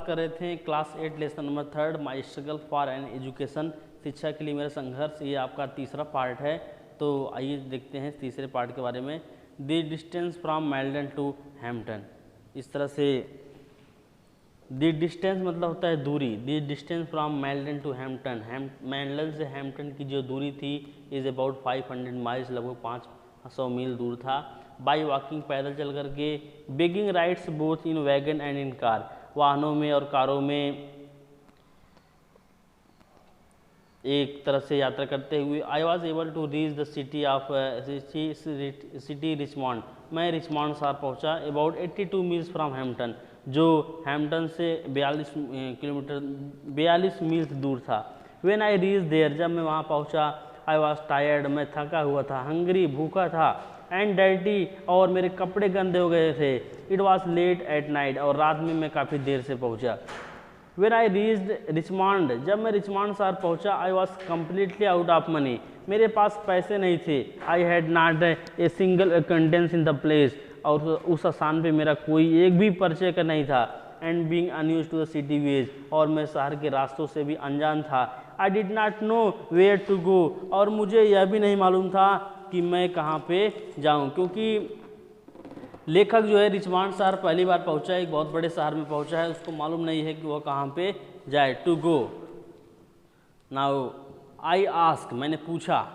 कर रहे थे class 8 lesson number 3 my struggle for an education, शिक्षा के लिए मेरा संघर्ष। ये आपका तीसरा पार्ट है। तो आइए देखते हैं तीसरे पार्ट के बारे में। The distance from Malden to Hampton. इस तरह से द डिस्टेंस मतलब होता है दूरी। The distance from Malden to Hampton, Malden से हैम्पटन की जो दूरी थी इज़ अबाउट 500 माइल्स, लगभग 500 मील दूर था। बाई वॉकिंग, पैदल चल करके। Begging rides both in wagon and in car, वाहनों में और कारों में एक तरह से यात्रा करते हुए। I was able to reach the city Richmond, मैं रिचमॉन्ड शहर पहुंचा। अबाउट 82 मील्स फ्रॉम हैम्पटन, जो हैम्पटन से 42 मील्स दूर था। व्हेन आई रीच देयर, जब मैं वहाँ पहुँचा। आई वॉज टायर्ड, मैं थका हुआ था। हंग्री, भूखा था। एंड डर्टी, और मेरे कपड़े गंदे हो गए थे। It was late at night, और रात में मैं काफ़ी देर से पहुँचा। When I reached रिचमॉन्ड, जब मैं रिचमॉन्ड शहर पहुँचा। I was completely out of money, मेरे पास पैसे नहीं थे। I had not a single acquaintance in the place, और उस स्थान पे मेरा कोई एक भी परिचय का नहीं था। And being unused to the city ways, और मैं शहर के रास्तों से भी अनजान था। I did not know where to go, और मुझे यह भी नहीं मालूम था कि मैं कहाँ पे जाऊँ, क्योंकि लेखक जो है रिचमॉन्ड शहर पहली बार पहुंचा है, एक बहुत बड़े शहर में पहुंचा है, उसको मालूम नहीं है कि वह कहाँ पे जाए। To go. Now I ask, मैंने पूछा।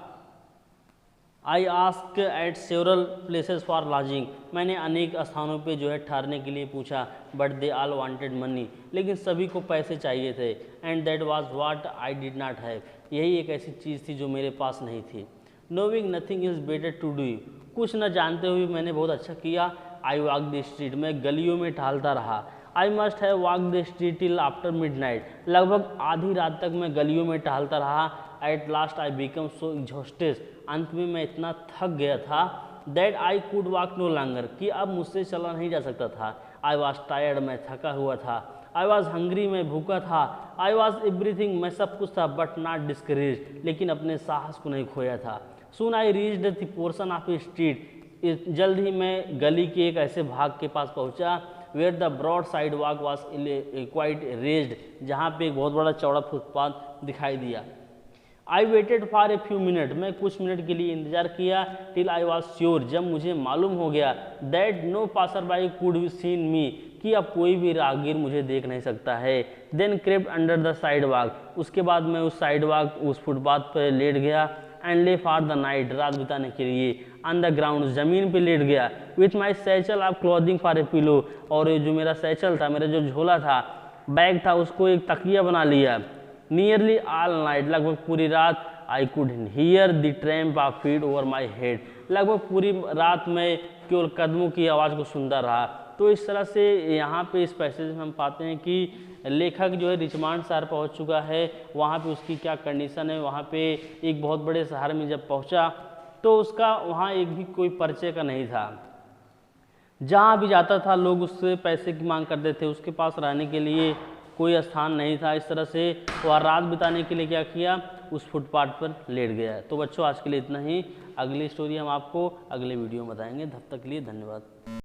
I ask at several places for lodging, मैंने अनेक स्थानों पे जो है ठहरने के लिए पूछा। But they all wanted money, लेकिन सभी को पैसे चाहिए थे। And that was what I did not have, यही एक ऐसी चीज़ थी जो मेरे पास नहीं थी। Knowing nothing is better to do, कुछ न जानते हुए मैंने बहुत अच्छा किया। आई वॉक द स्ट्रीट, मैं गलियों में टहलता रहा। I must have walk the street till after midnight, लगभग आधी रात तक मैं गलियों में टहलता रहा। At last I become so exhausted, अंत में मैं इतना थक गया था। That I could walk no longer, कि अब मुझसे चला नहीं जा सकता था। आई वॉज टायर्ड, मैं थका हुआ था। आई वॉज हंग्री, मैं भूखा था। आई वॉज एवरीथिंग, मैं सब कुछ था। बट नॉट डिस्करेज, लेकिन अपने साहस को नहीं खोया था। Soon I reached the portion of a street, जल्द ही मैं गली के एक ऐसे भाग के पास पहुंचा। Where the broad sidewalk was quite raised, जहाँ पे एक बहुत बड़ा चौड़ा फुटपाथ दिखाई दिया। I waited for a few minute, मैं कुछ मिनट के लिए इंतजार किया। टिल आई वॉज श्योर, जब मुझे मालूम हो गया। That no passer by could be seen me, कि अब कोई भी राहगीर मुझे देख नहीं सकता है। Then crept under the sidewalk, उसके बाद मैं उस साइड वॉक, उस फुटपाथ पर लेट गया। And lay for the night, रात बिताने के लिए। ऑन द ग्राउंड, जमीन पे लेट गया। With my satchel of clothing for a pillow, और जो मेरा सैचल था, मेरा जो झोला था, बैग था, उसको एक तकिया बना लिया। नियरली ऑल नाइट, लगभग पूरी रात। I could hear the tramp of feet over my head, लगभग पूरी रात में केवल कदमों की आवाज़ को सुनता रहा। तो इस तरह से यहाँ पे इस पैसेज में हम पाते हैं कि लेखक जो है रिचमॉन्ड शहर पहुँच चुका है। वहाँ पे उसकी क्या कंडीशन है, वहाँ पे एक बहुत बड़े शहर में जब पहुँचा तो उसका वहाँ एक भी कोई परिचय का नहीं था। जहाँ भी जाता था लोग उससे पैसे की मांग करते थे, उसके पास रहने के लिए कोई स्थान नहीं था। इस तरह से वह रात बिताने के लिए क्या किया, उस फुटपाथ पर लेट गया। तो बच्चों आज के लिए इतना ही। अगली स्टोरी हम आपको अगले वीडियो में बताएंगे। तब तक के लिए धन्यवाद।